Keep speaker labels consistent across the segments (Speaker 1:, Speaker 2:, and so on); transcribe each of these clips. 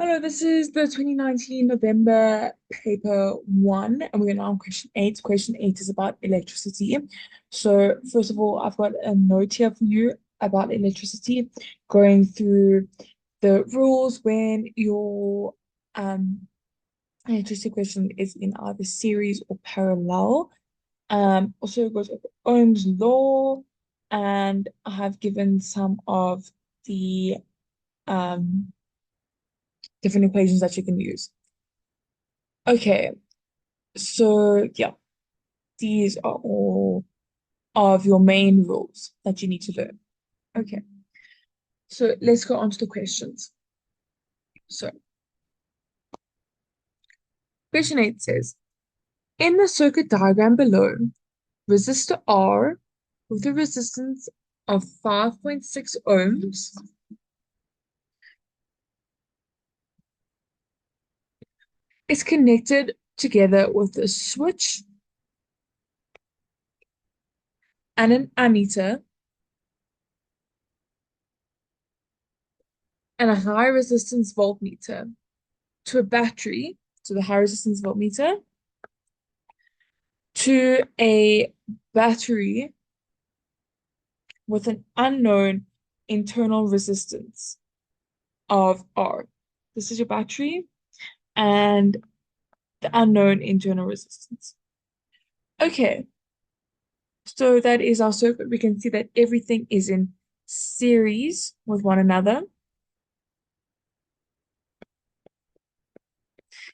Speaker 1: Hello, this is the 2019 November paper one, and we're now on question eight. Question eight is about electricity. So, first of all, I've got a note here for you about electricity, going through the rules when your electricity question is in either series or parallel. Also, it goes over Ohm's law, and I have given some of the um, different equations that you can use. Okay, so yeah, these are all of your main rules that you need to learn. Okay, so let's go on to the questions. So, question 8 says, in the circuit diagram below, resistor R with a resistance of 5.6 ohms is connected together with a switch and an ammeter and a high resistance voltmeter to a battery, so the high resistance voltmeter, to a battery with an unknown internal resistance of R. This is your battery and the unknown internal resistance. Okay, so that is our circuit. We can see that everything is in series with one another,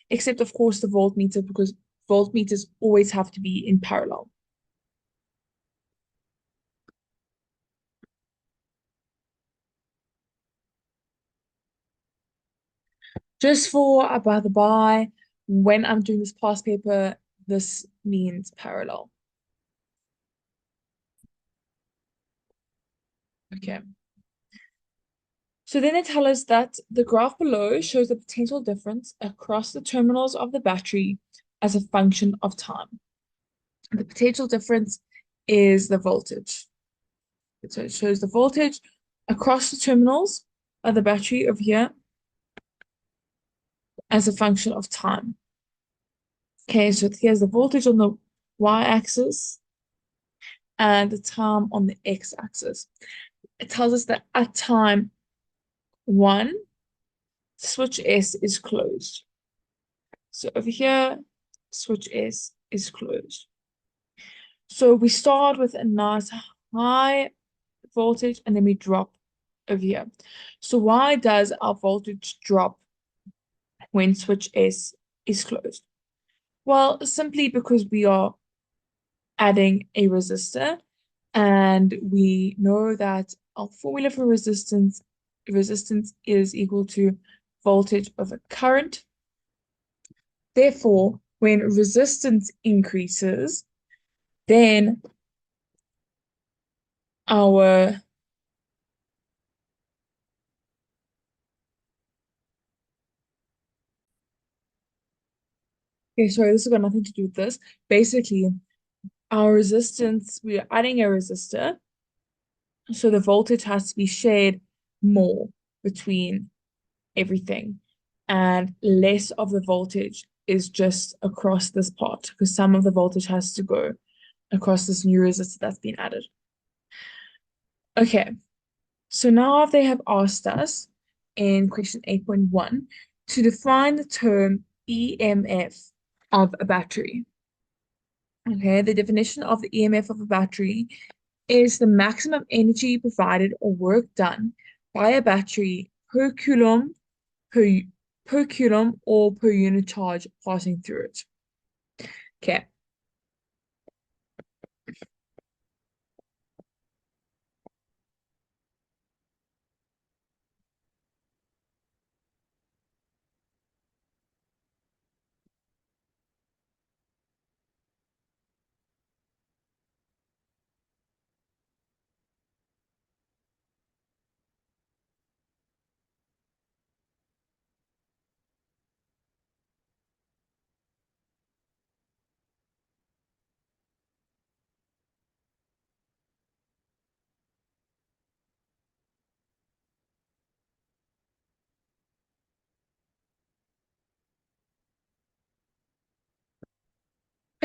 Speaker 1: except of course the voltmeter, because voltmeters always have to be in parallel. Just for a by the by, when I'm doing this past paper, this means parallel. Okay. So then they tell us that the graph below shows the potential difference across the terminals of the battery as a function of time. The potential difference is the voltage. So it shows the voltage across the terminals of the battery over here as a function of time. Okay, so here's the voltage on the y-axis and the time on the x-axis. It tells us that at time 1, switch S is closed. So over here, switch S is closed. So we start with a nice high voltage and then we drop over here. So why does our voltage drop when switch S is closed? Well, simply because we are adding a resistor, and we know that our formula for resistance is equal to voltage over current. Therefore, when resistance increases, then our okay, sorry, this has got nothing to do with this. Basically, our resistance, we are adding a resistor, so the voltage has to be shared more between everything, and less of the voltage is just across this part because some of the voltage has to go across this new resistor that's been added. Okay, so now they have asked us in question 8.1 to define the term EMF of a battery. Okay, the definition of the EMF of a battery is the maximum energy provided or work done by a battery per coulomb per, per coulomb or per unit charge passing through it. Okay,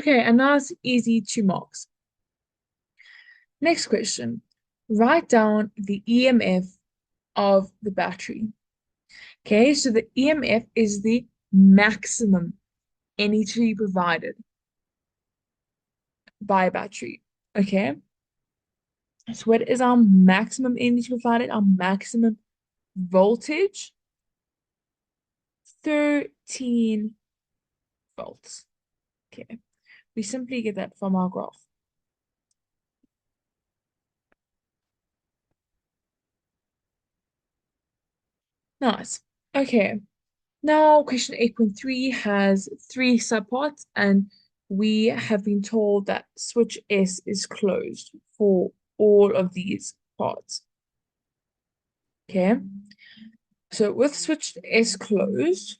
Speaker 1: Okay, and that's easy 2 marks. Next question. Write down the EMF of the battery. Okay, so the EMF is the maximum energy provided by a battery. Okay, so what is our maximum energy provided? Our maximum voltage, 13 volts. Okay, we simply get that from our graph. Nice. Okay, now question 8.3 has 3 subparts, and we have been told that switch S is closed for all of these parts. Okay, so with switch S closed,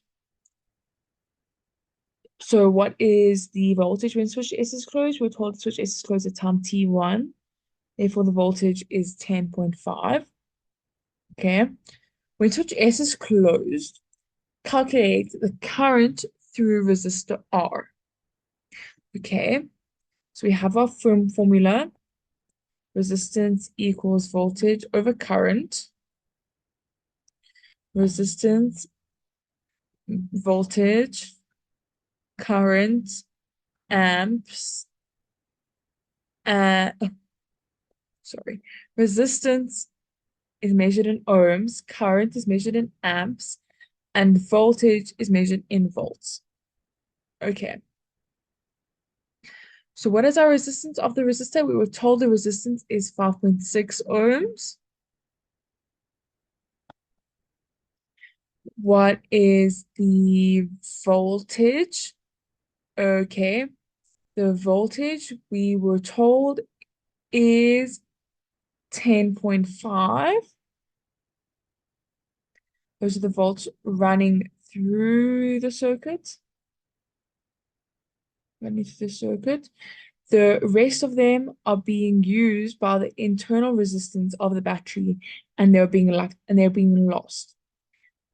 Speaker 1: so what is the voltage when switch S is closed? We're told switch S is closed at time T1. Therefore, the voltage is 10.5. Okay. When switch S is closed, calculate the current through resistor R. Okay. So we have our formula. Resistance equals voltage over current. Resistance, voltage, current, amps, sorry, resistance is measured in ohms, current is measured in amps, and voltage is measured in volts. Okay. So what is our resistance of the resistor? We were told the resistance is 5.6 ohms. What is the voltage? Okay. The voltage we were told is 10.5. Those are the volts running through the circuit. Running through the circuit. The rest of them are being used by the internal resistance of the battery, and they're being lost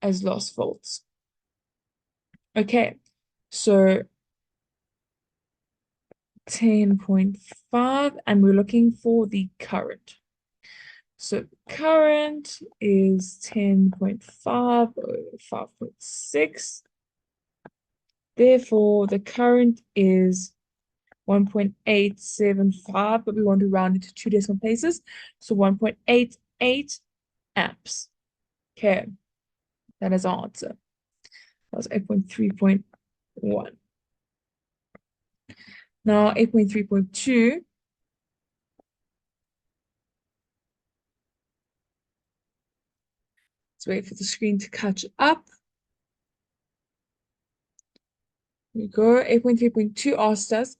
Speaker 1: as lost volts. Okay, so 10.5, and we're looking for the current. So current is 10.5 over 5.6. Therefore, the current is 1.875, but we want to round it to 2 decimal places. So 1.88 amps. Okay, that is our answer. That was 8.3.1. Now 8.3.2. Let's wait for the screen to catch up. Here we go. 8.3.2 asked us,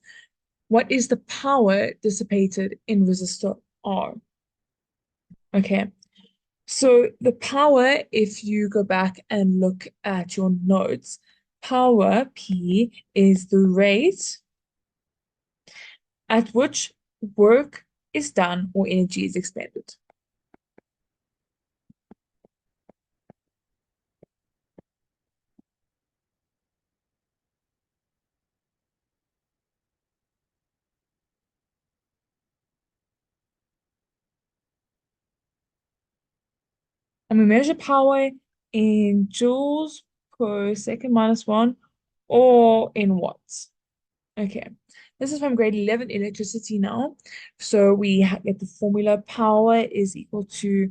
Speaker 1: what is the power dissipated in resistor R? Okay, so the power, if you go back and look at your notes, power, P, is the rate at which work is done or energy is expended. And we measure power in joules per second minus 1 or in watts. Okay, this is from grade 11 electricity now. So we get the formula. Power is equal to,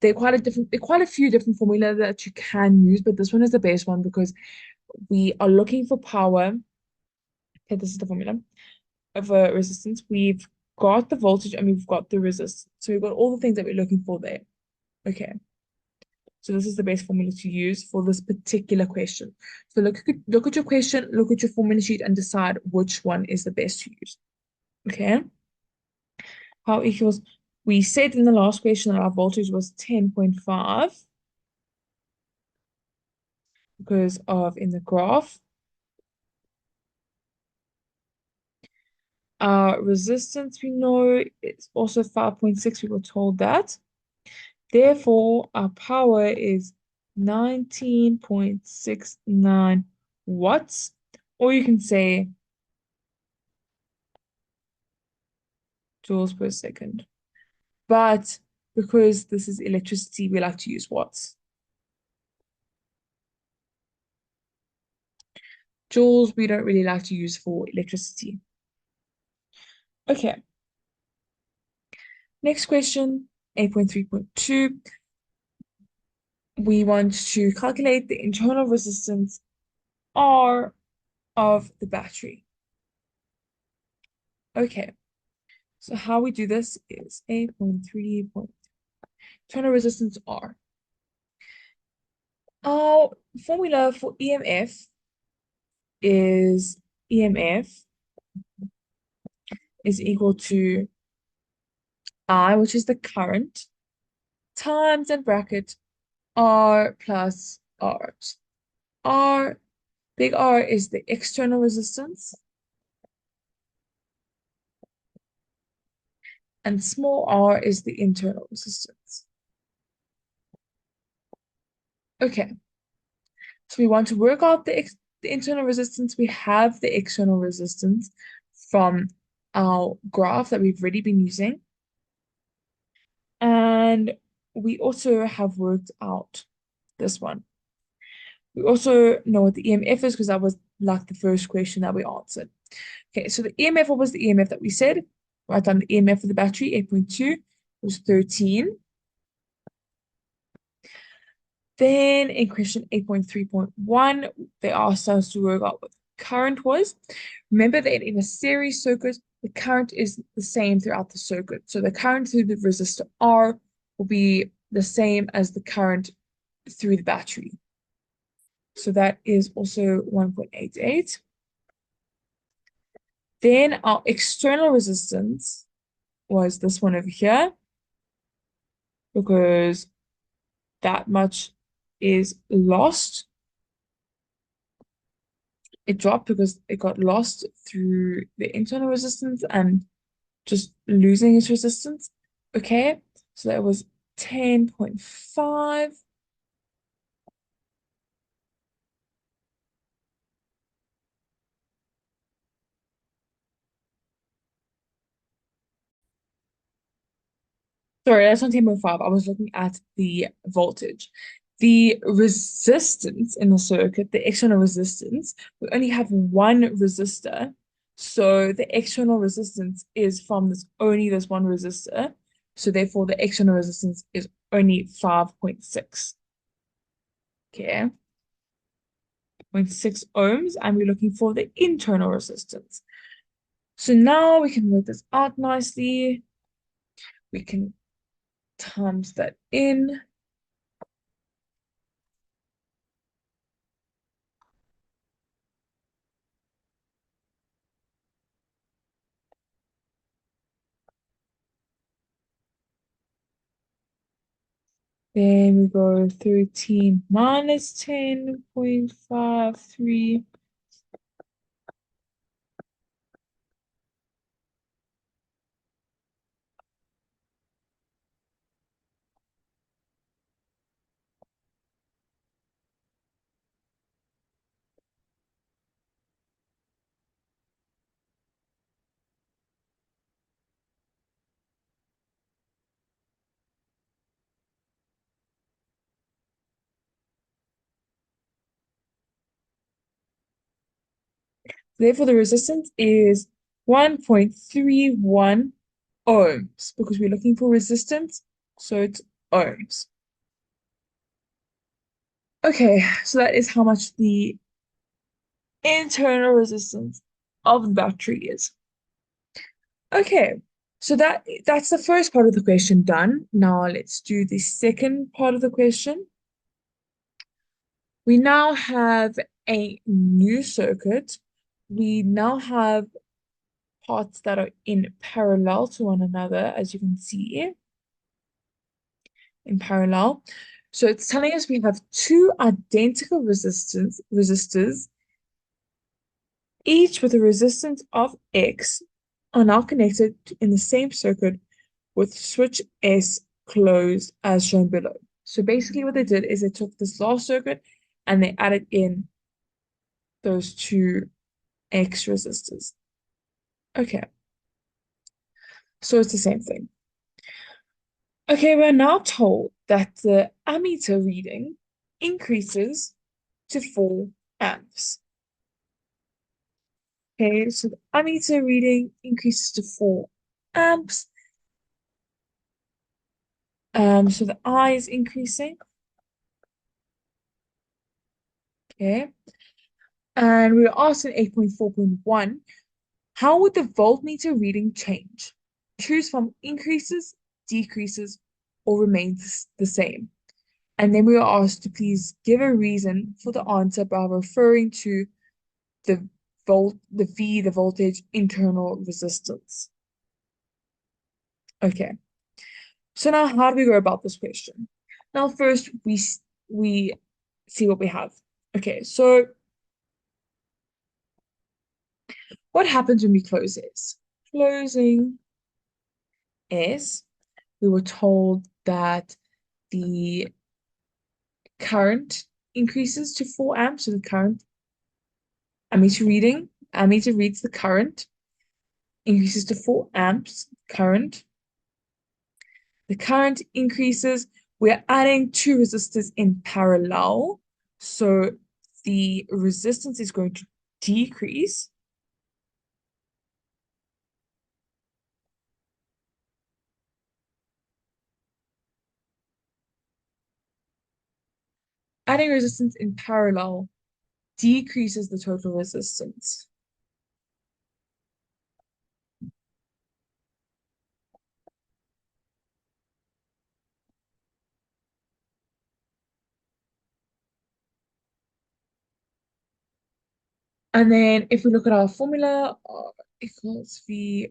Speaker 1: there are quite a few different formulas that you can use, but this one is the best one because we are looking for power. Okay, this is the formula of a resistance. We've got the voltage and we've got the resistance. So we've got all the things that we're looking for there. Okay. So this is the best formula to use for this particular question. So look at your question, look at your formula sheet, and decide which one is the best to use. Okay. Power equals, we said in the last question that our voltage was 10.5 because of in the graph. Our resistance, we know it's also 5.6. We were told that. Therefore, our power is 19.69 watts, or you can say joules per second. But because this is electricity, we like to use watts. Joules, we don't really like to use for electricity. Okay, next question, 8.3.2. We want to calculate the internal resistance R of the battery. Okay, so how we do this is 8.3. Internal resistance R. Our formula for EMF is EMF is equal to I, which is the current, times in bracket R plus R. R, big R is the external resistance, and small r is the internal resistance. Okay, so we want to work out the internal resistance. We have the external resistance from our graph that we've already been using. And we also have worked out this one. We also know what the EMF is because that was like the first question that we answered. Okay, so the EMF, what was the EMF that we said? Write down the EMF for the battery, 8.2 was 13. Then in question 8.3.1, they asked us to work out what the current was. Remember that in a series circuit, the current is the same throughout the circuit. So the current through the resistor R will be the same as the current through the battery. So that is also 1.88. Then our external resistance was this one over here, because that much is lost. It dropped because it got lost through the internal resistance and just losing its resistance. Okay, so that was 10.5. Sorry, that's not 10.5. I was looking at the voltage. The resistance in the circuit, the external resistance, we only have one resistor. So the external resistance is from only this one resistor. So therefore the external resistance is only 5.6. Okay. 0.6 ohms, and we're looking for the internal resistance. So now we can work this out nicely. We can times that in. Then we go 13 minus 10.53. Therefore, the resistance is 1.31 ohms because we're looking for resistance, so it's ohms. Okay, so that is how much the internal resistance of the battery is. Okay, so that's the first part of the question done. Now let's do the second part of the question. We now have a new circuit. We now have parts that are in parallel to one another, as you can see here, in parallel. So it's telling us we have two identical resistors, each with a resistance of X, are now connected in the same circuit with switch S closed as shown below. So basically what they did is they took this last circuit and they added in those two X resistors. Okay. So it's the same thing. Okay, we're now told that the ammeter reading increases to 4 amps. Okay, so the ammeter reading increases to 4 amps. So the I is increasing. Okay. And we were asked in 8.4.1, how would the voltmeter reading change? Choose from increases, decreases, or remains the same. And then we were asked to please give a reason for the answer by referring to the the voltage internal resistance. Okay. So now how do we go about this question? Now first we see what we have. Okay, so what happens when we close this? Closing is we were told that the current increases to 4 amps, so the current ammeter reads the current, increases to 4 amps current. The current increases, we're adding two resistors in parallel, so the resistance is going to decrease. Adding resistance in parallel decreases the total resistance. And then if we look at our formula, R equals V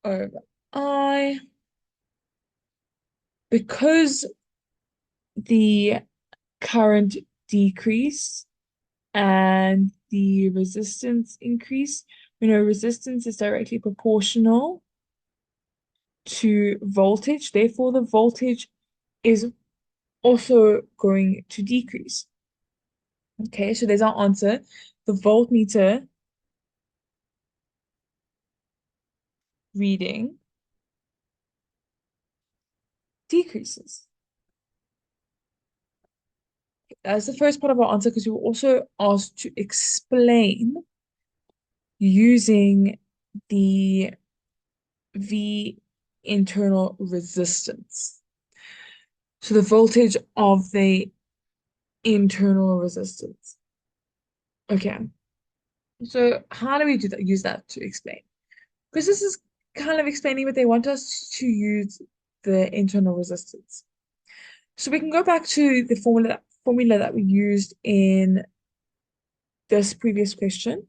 Speaker 1: over I, because the current decrease and the resistance increase, we know resistance is directly proportional to voltage, therefore the voltage is also going to decrease. Okay, so there's our answer. The voltmeter reading decreases. That's the first part of our answer because we were also asked to explain using the V internal resistance. So the voltage of the internal resistance. Okay, so how do we do that? Use that to explain? Because this is kind of explaining what they want us to use the internal resistance. So we can go back to the formula that we used in this previous question,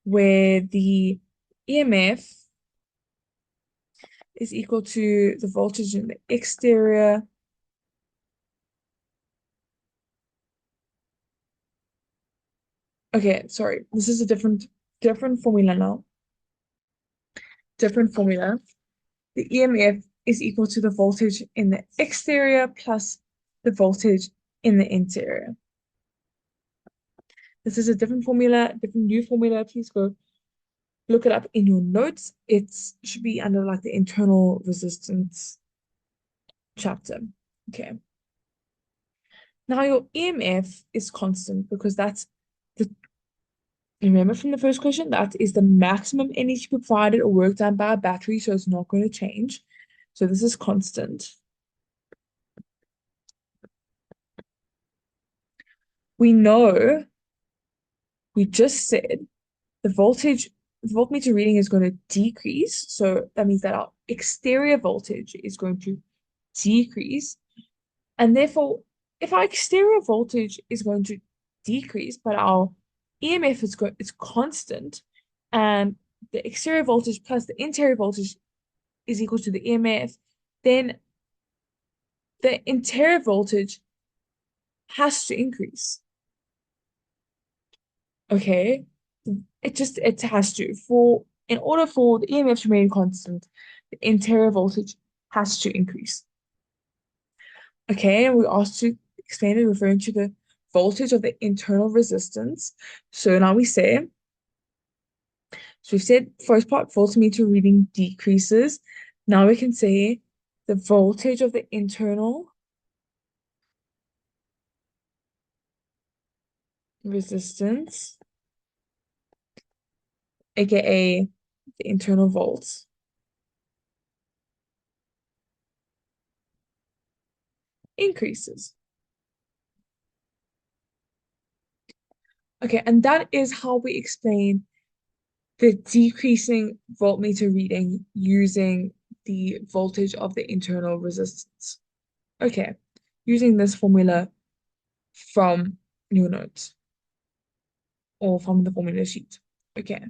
Speaker 1: where the EMF is equal to the voltage in the exterior Okay, sorry. This is a different formula now. Different formula. The EMF is equal to the voltage in the exterior plus the voltage in the interior. This is a different formula, different new formula. Please go look it up in your notes. It should be under like the internal resistance chapter. Okay. Now your EMF is constant because that's the remember from the first question, that is the maximum energy provided or work done by a battery, so it's not going to change. So this is constant. We know, we just said the voltmeter reading is going to decrease. So that means that our exterior voltage is going to decrease. And therefore, if our exterior voltage is going to decrease, but our EMF it's constant, and the exterior voltage plus the interior voltage is equal to the EMF, then the interior voltage has to increase. Okay, it has to in order for the EMF to remain constant, the interior voltage has to increase. Okay, and we asked to explain it referring to the voltage of the internal resistance. So now we say So we've said first part, voltmeter reading decreases. Now we can say the voltage of the internal resistance, aka the internal volts, increases. Okay, and that is how we explain the decreasing voltmeter reading using the voltage of the internal resistance. Okay, using this formula from your notes or from the formula sheet. Okay,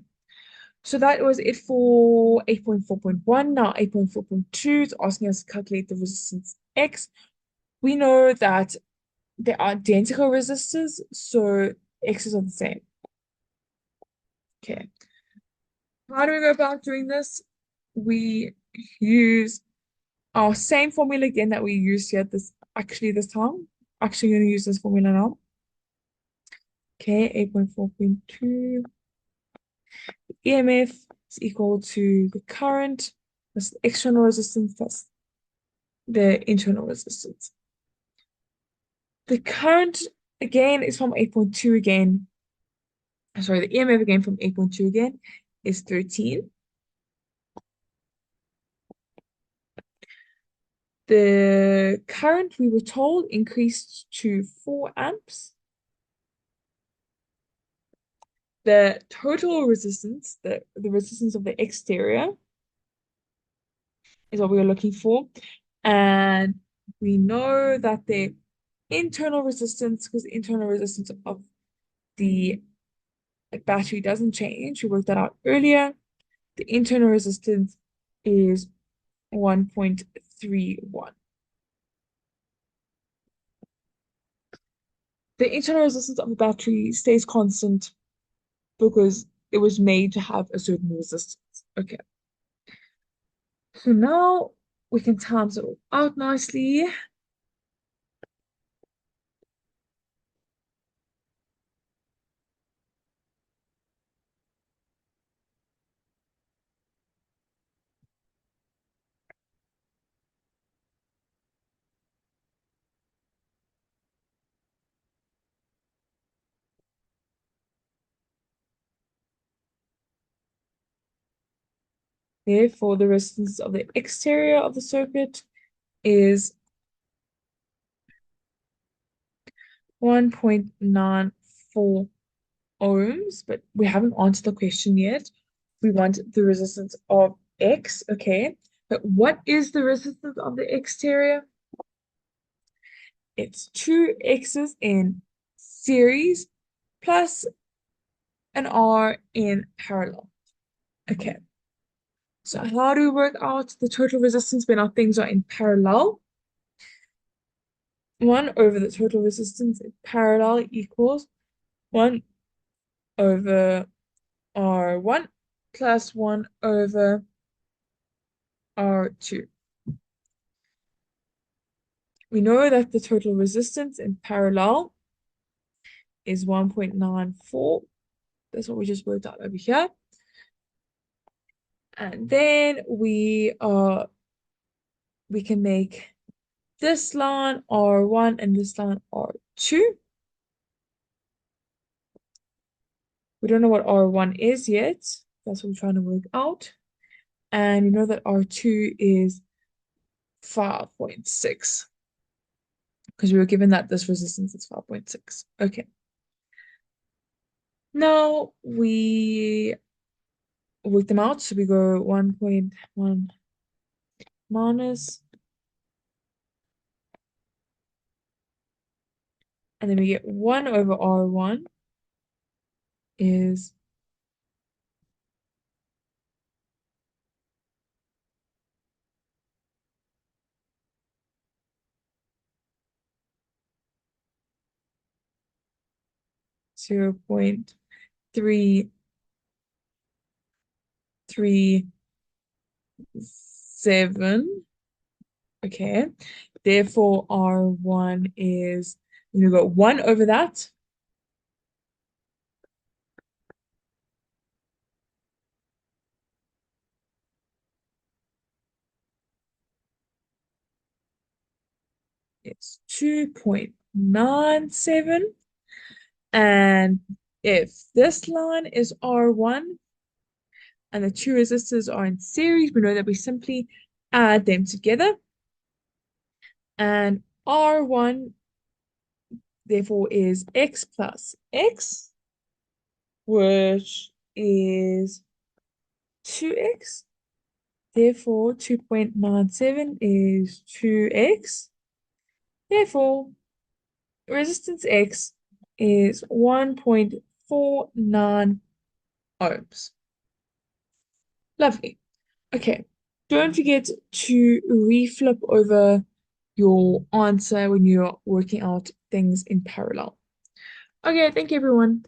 Speaker 1: so that was it for 8.4.1. Now 8.4.2 is asking us to calculate the resistance X. We know that they are identical resistors, so X's are the same. Okay, how do we go about doing this? We use our same formula again that we used here this time. Actually going to use this formula now. Okay, 8.4.2. EMF is equal to the current plus the external resistance plus the internal resistance. The current again is from 8.2 again. Sorry, the EMF again from 8.2 again is 13. The current we were told increased to 4 amps. The total resistance, the resistance of the exterior is what we are looking for. And we know that the internal resistance, because the internal resistance of the battery doesn't change, we worked that out earlier. The internal resistance is 1.31. The internal resistance of the battery stays constant because it was made to have a certain resistance. Okay, so now we can times it all out nicely. Therefore, the resistance of the exterior of the circuit is 1.94 ohms, but we haven't answered the question yet. We want the resistance of X, okay? But what is the resistance of the exterior? It's two X's in series plus an R in parallel. Okay. So how do we work out the total resistance when our things are in parallel? 1 over the total resistance in parallel equals 1 over R1 plus 1 over R2. We know that the total resistance in parallel is 1.94. That's what we just worked out over here. And then we can make this line R1 and this line R2. We don't know what R1 is yet. That's what we're trying to work out. And you know that R2 is 5.6 because we were given that this resistance is 5.6. Okay. Now we work them out. So we go 1.1 minus, and then we get 1 over R1 is 0.337. Okay. Therefore, R1 is, we go 1 over that. is 2.97. And if this line is R1 and the two resistors are in series, we know that we simply add them together. And R1 therefore is X plus X, which is 2X. Therefore, 2.97 is 2X. Therefore, resistance X is 1.49 ohms. Lovely. Okay, don't forget to reflip over your answer when you're working out things in parallel. Okay, thank you, everyone.